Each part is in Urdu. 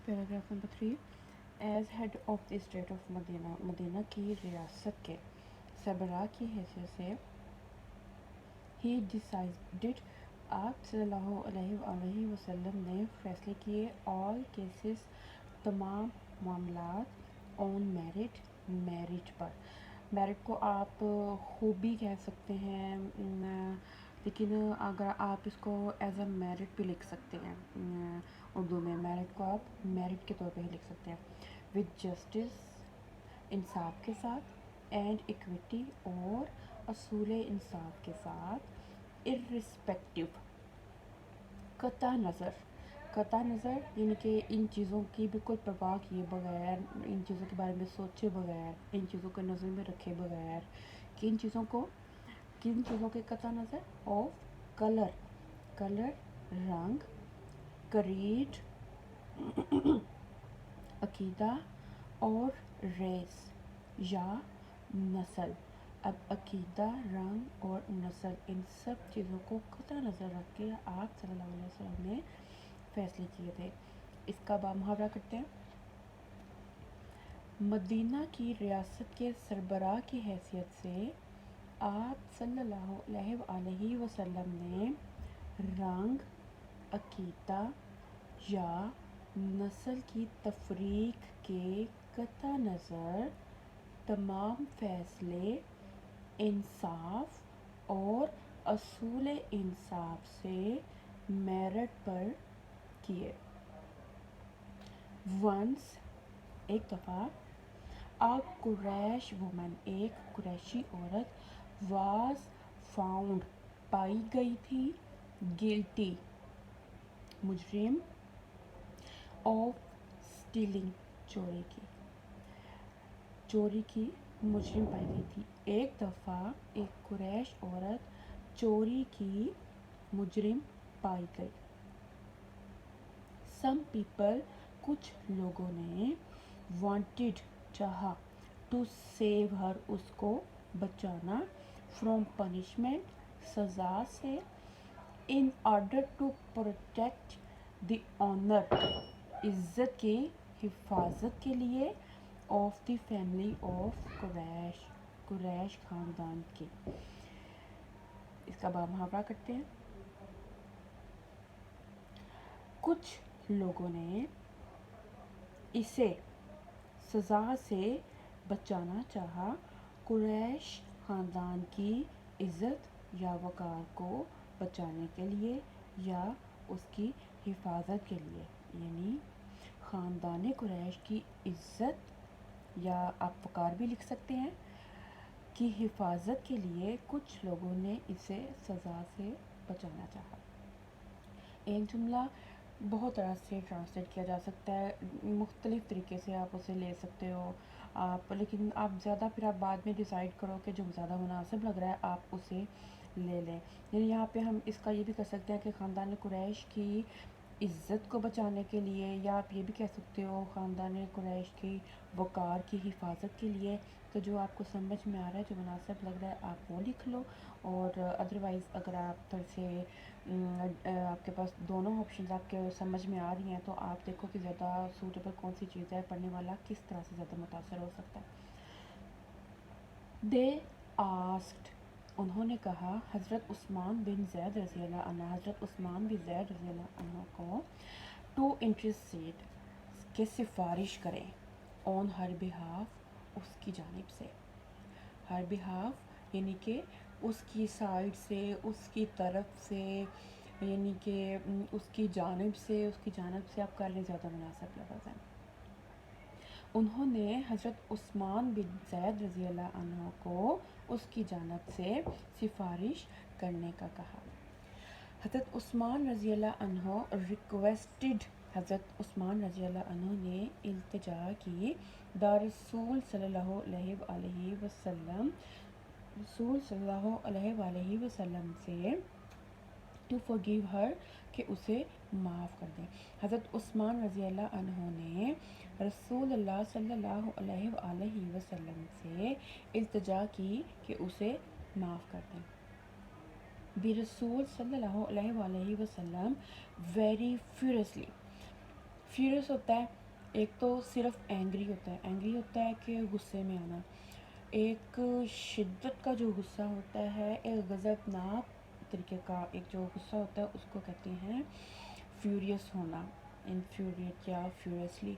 Paragraph number 3. Is head of the state of Medina, Medina کی ریاست کے سربراہ کی حیثیت سے ہی ڈیسائیڈڈ، آپ صلی اللہ علیہ وآلہ وسلم نے فیصلے کیے، آل کیسز، تمام معاملات، آن میرٹ، میرٹ پر. میرٹ کو آپ خوبی کہہ سکتے ہیں، لیکن اگر آپ اس کو ایز اے میرٹ بھی لکھ سکتے ہیں، اردو میں میرٹ کو آپ میرٹ کے طور پہ ہی لکھ سکتے ہیں. وتھ جسٹس، انصاف کے ساتھ، اینڈ ایکویٹی، اور اصول انصاف کے ساتھ، اررسپیکٹو، قطع نظر یعنی کہ ان چیزوں کی بالکل پرواہ کیے بغیر، ان چیزوں کے بارے میں سوچے بغیر، ان چیزوں کو نظر میں رکھے بغیر، کن چیزوں کے قطع نظر؟ آف کلر، رنگ، کریڈ، عقیدہ، اور ریس یا نسل. اب عقیدہ، رنگ اور نسل، ان سب چیزوں کو قطع نظر رکھ کے آپ صلی اللہ علیہ وسلم نے فیصلے کیے تھے. اس کا محاورہ کرتے ہیں. مدینہ کی ریاست کے سربراہ کی حیثیت سے آپ صلی اللہ علیہ وآلہ وسلم نے رنگ، عقیدہ یا نسل کی تفریق کے قطع نظر تمام فیصلے انصاف اور اصول انصاف سے میرٹ پر کیے. ونس، ایک دفعہ، a قریش وومن، ایک قریشی عورت، واز فاؤنڈ، پائی گئی تھی، گلٹی، مجرم، آف اسٹیلنگ، چوری کی مجرم پائی گئی تھی. ایک دفعہ ایک قریش عورت چوری کی مجرم پائی گئی. سم پیپل، کچھ لوگوں نے، وانٹیڈ، چاہا، ٹو سیو ہر، اس کو بچانا، فرام پنشمنٹ، سزا سے، in order to protect the honour, عزت کی حفاظت کے لیے، of the family of Quraysh, Quraysh خاندان کی. اس کا محاورہ کرتے ہیں. کچھ لوگوں نے اسے سزا سے بچانا چاہا، قریش خاندان کی عزت یا وقار کو بچانے کے لیے یا اس کی حفاظت کے لیے. یعنی خاندان قریش کی عزت یا آپ وقار بھی لکھ سکتے ہیں کی حفاظت کے لیے کچھ لوگوں نے اسے سزا سے بچانا چاہا. ایک جملہ بہت طرح سے ٹرانسلیٹ کیا جا سکتا ہے، مختلف طریقے سے آپ اسے لے سکتے ہو آپ، لیکن آپ زیادہ پھر آپ بعد میں ڈیسائیڈ کرو کہ جو زیادہ مناسب لگ رہا ہے آپ اسے لے لیں. یعنی یہاں پہ ہم اس کا یہ بھی کر سکتے ہیں کہ خاندان قریش کی عزت کو بچانے کے لیے، یا آپ یہ بھی کہہ سکتے ہو خاندان قریش کی وقار کی حفاظت کے لیے. تو جو آپ کو سمجھ میں آ رہا ہے، جو مناسب لگ رہا ہے آپ وہ لکھ لو. اور ادروائز اگر آپ تھوڑے سے آپ کے پاس دونوں آپشنز آپ کے سمجھ میں آ رہی ہیں تو آپ دیکھو کہ زیادہ سوٹیبل کون سی چیز ہے، پڑھنے والا کس طرح سے زیادہ متاثر ہو سکتا ہے. دے آسکڈ، انہوں نے کہا، حضرت عثمان بن زید رضی اللہ عنہ، حضرت عثمان بن زید رضی اللہ عنہ کو، ٹو انٹرسیڈ، کہ سفارش کریں، آن ہر بہاف، اس کی جانب سے. ہر بہاف یعنی کہ اس کی سائڈ سے، اس کی طرف سے، یعنی کہ اس کی جانب سے آپ کر لیں، زیادہ مناسب لفظ ہے. انہوں نے حضرت عثمان بن زید رضی اللہ عنہ کو اس کی جانب سے سفارش کرنے کا کہا. حضرت عثمان رضی اللہ عنہ ریکویسٹڈ، حضرت عثمان رضی اللہ عنہ نے التجا کی، دا رسول صلی اللہ علیہ وآلہ وسلم، رسول صلی اللہ علیہ وآلہ وسلم سے، ٹو forgive her، کہ اسے معاف کر دیں. حضرت عثمان رضی اللہ عنہ نے رسول اللہ صلی اللہ علیہ وآلہ وسلم سے التجا کی کہ اسے معاف کر دیں. بھی رسول صلی اللہ علیہ وآلہ وسلم ویری furiously، فیوریس ہوتا ہے ایک تو صرف اینگری ہوتا ہے، اینگری ہوتا ہے کہ غصے میں آنا. ایک شدت کا جو غصہ ہوتا ہے، ایک غضبناک طریقے کا ایک جو غصہ ہوتا ہے اس کو کہتے ہیں فیوریس ہونا، انفیوریٹ یا فیوریسلی.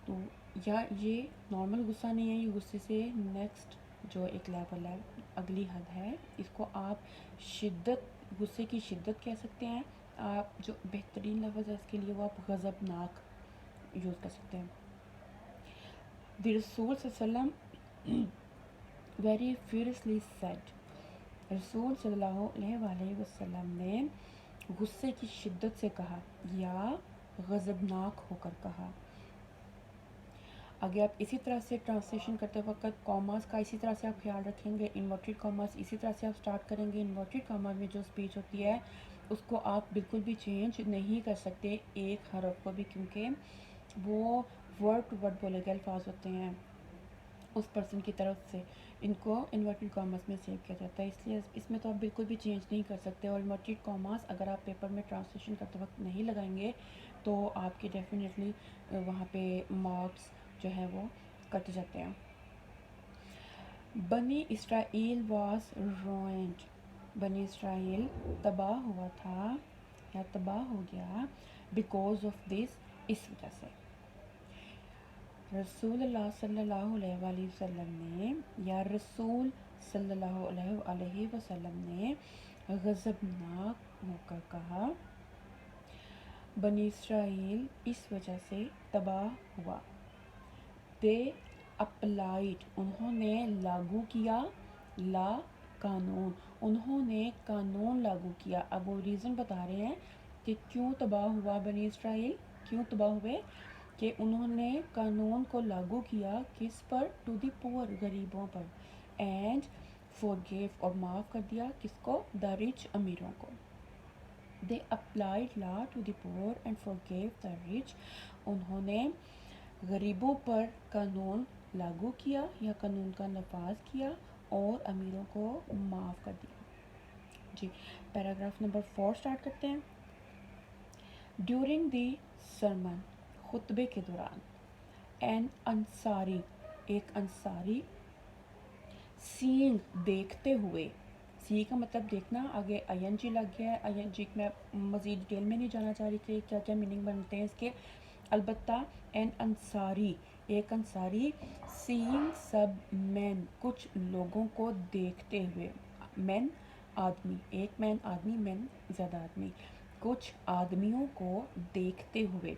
تو یا یہ نارمل غصہ نہیں ہے، یہ غصے سے نیکسٹ جو ایک لیول ہے، اگلی حد ہے. اس کو آپ شدت، غصے کی شدت کہہ سکتے ہیں. آپ جو بہترین لفظ ہے اس کے لیے وہ آپ غضبناک یوز کر سکتے ہیں. دی رسول صلی اللہ علیہ وسلم ویری فیورسلی سیڈ، رسول صلی اللہ علیہ وآلہ وسلم نے غصے کی شدت سے کہا یا غضبناک ہو کر کہا. اگر آپ اسی طرح سے ٹرانسلیشن کرتے وقت کاماز کا اسی طرح سے آپ خیال رکھیں گے، انورٹڈ کاماز اسی طرح سے آپ سٹارٹ کریں گے. انورٹڈ کاماز میں جو اسپیچ ہوتی ہے اس کو آپ بالکل بھی چینج نہیں کر سکتے ایک حرف کو بھی، کیونکہ وہ ورڈ ٹو ورڈ بولے گئے الفاظ ہوتے ہیں اس پرسن کی طرف سے. ان کو انورٹڈ کاماز میں سیو کیا جاتا ہے، اس لیے اس میں تو آپ بالکل بھی چینج نہیں کر سکتے. اور انورٹڈ کاماز اگر آپ پیپر میں ٹرانسلیشن کرتے وقت نہیں لگائیں گے تو آپ کے ڈیفینیٹلی وہاں پہ مارکس جو ہے وہ کٹ جاتے ہیں. بنی اسرائیل واز روئنڈ، بنی اسرائیل تباہ ہوا تھا یا تباہ ہو گیا بیکاز آف دس، اس وجہ سے. رسول اللہ صلی اللہ علیہ وآلہ وسلم نے یا رسول صلی اللہ علیہ وآلہ وسلم نے غضبناک ہو کر کہا بنی اسرائیل اس وجہ سے تباہ ہوا. دے اپلائڈ، انہوں نے لاگو کیا، لا قانون، انہوں نے قانون لاگو کیا. اب وہ ریزن بتا رہے ہیں کہ کیوں تباہ ہوا بنی اسرائیل، کیوں تباہ ہوئے، کہ انہوں نے قانون کو لاگو کیا کس پر، ٹو دی پور، غریبوں پر. اینڈ فورگیو، اور معاف کر دیا کس کو، دا رچ، امیروں کو. دے applied law to the poor and forgive the rich, انہوں نے غریبوں پر قانون لاگو کیا یا قانون کا نفاذ کیا اور امیروں کو معاف کر دیا. جی پیراگراف نمبر 4 سٹارٹ کرتے ہیں. ڈیورنگ دی سرمن، خطبے کے دوران، این انصاری، ایک انصاری، سینگ، دیکھتے ہوئے، سی کا مطلب دیکھنا، آگے آئی این جی لگ گیا ہے. آئی این جی میں مزید ڈیٹیل میں نہیں جانا چاہ رہی کہ کیا کیا میننگ بنتے ہیں اس کے، البتہ این انصاری، ایک انصاری، سینگ سب مین، کچھ لوگوں کو دیکھتے ہوئے. مین آدمی، ایک مین آدمی، مین زیادہ آدمی، کچھ آدمیوں کو دیکھتے ہوئے.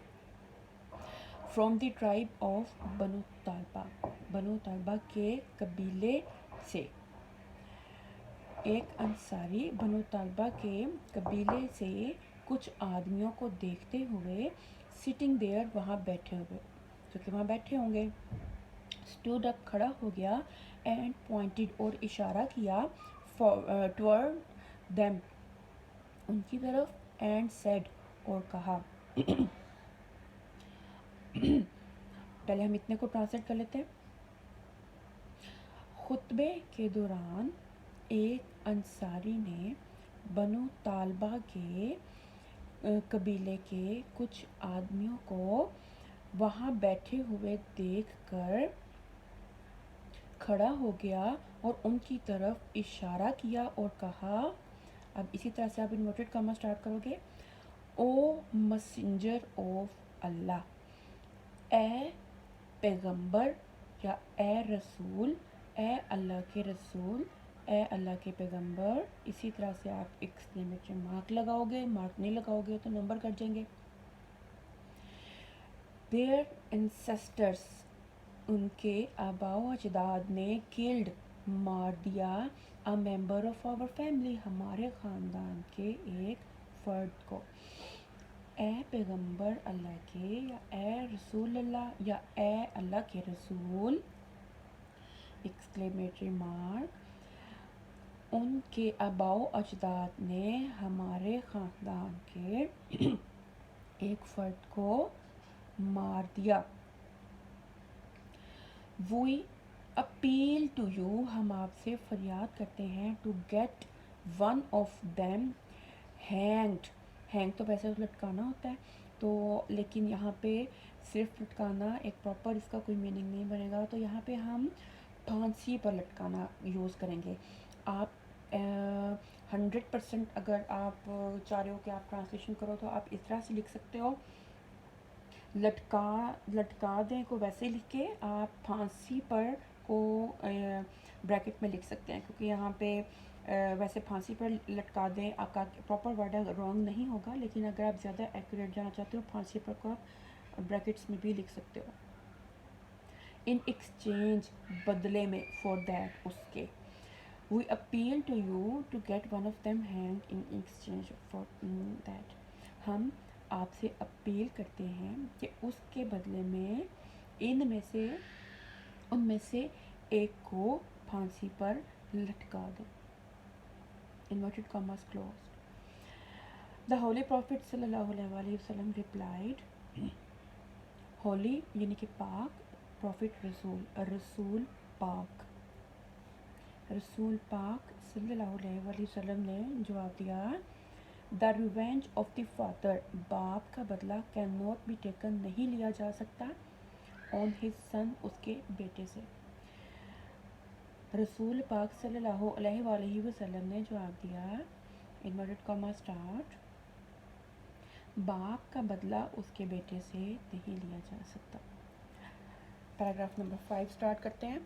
فرام دی ٹرائب آف بنو طالبہ، بنو طالبہ کے قبیلے سے. ایک انصاری بنو طالبہ کے قبیلے سے کچھ آدمیوں کو دیکھتے ہوئے، سٹنگ دیئر، وہاں بیٹھے ہوئے، جو کہ وہاں بیٹھے ہوں گے. اسٹوڈ اپ، کھڑا ہو گیا، اینڈ پوائنٹڈ، اور اشارہ کیا، ٹورڈ دیم، ان کی طرف، اینڈ سیڈ، اور کہا. پہلے ہم اتنے کو ٹرانسلیٹ کر لیتے ہیں. خطبے کے دوران ایک انصاری نے بنو طالبہ کے قبیلے کے کچھ آدمیوں کو وہاں بیٹھے ہوئے دیکھ کر کھڑا ہو گیا اور ان کی طرف اشارہ کیا اور کہا. اب اسی طرح سے آپ انورٹڈ کاما اسٹارٹ کرو گے. او مسنجر آف اللہ، اے پیغمبر یا اے رسول، اے اللہ کے رسول، اے اللہ کے پیغمبر. اسی طرح سے آپ ایکسکلیمیٹری مارک لگاؤ گے، مارک نہیں لگاؤ گے تو نمبر کٹ جائیں گے. دیئر انسیسٹرس، ان کے آباء و اجداد نے، کلڈ، مار دیا، اے ممبر آف آور فیملی، ہمارے خاندان کے ایک فرد کو. اے پیغمبر اللہ کے یا اے رسول اللہ یا اے اللہ کے رسول، ایکسکلیمیٹری مارک، ان کے آباء و اجداد نے ہمارے خاندان کے ایک فرد کو مار دیا. وی اپیل ٹو یو، ہم آپ سے فریاد کرتے ہیں، to get one of them hanged, hang تو ویسے لٹکانا ہوتا ہے، تو لیکن یہاں پہ صرف لٹکانا ایک پراپر اس کا کوئی میننگ نہیں بنے گا، تو یہاں پہ ہم پھانسی پر لٹکانا یوز کریں گے. آپ 100% اگر آپ چاہ رہے ہو کہ آپ ٹرانسلیشن کرو تو آپ اس طرح سے لکھ سکتے ہو، لٹکا دیں کو ویسے لکھ کے آپ پھانسی پر کو بریکٹ میں لکھ سکتے ہیں، کیونکہ یہاں پہ ویسے پھانسی پر لٹکا دیں آپ کا پراپر ورڈ رانگ نہیں ہوگا، لیکن اگر آپ زیادہ ایکوریٹ جانا چاہتے ہو پھانسی پر کو آپ بریکٹس میں بھی لکھ سکتے ہو. ان ایکسچینج بدلے میں فار دیٹ اس کے we appeal to you to get one of them hang in exchange for that. ہم آپ سے اپیل کرتے ہیں کہ اس کے بدلے میں ان میں سے ایک کو پھانسی پر لٹکا دیں. Inverted commas closed. The Holy Prophet صلی اللہ علیہ وسلم replied. ہولی یعنی کہ پاک، پروفٹ رسول پاک صلی اللہ علیہ وسلم نے جواب دیا. The revenge of the father، باپ کا بدلہ can not be taken، نہیں لیا جا سکتا on his son، اس کے بیٹے سے. رسول پاک صلی اللہ علیہ وآلہ وسلم نے جواب دیا انورٹڈ کاما اسٹارٹ، باپ کا بدلہ اس کے بیٹے سے نہیں لیا جا سکتا. پیراگراف نمبر 5 اسٹارٹ کرتے ہیں.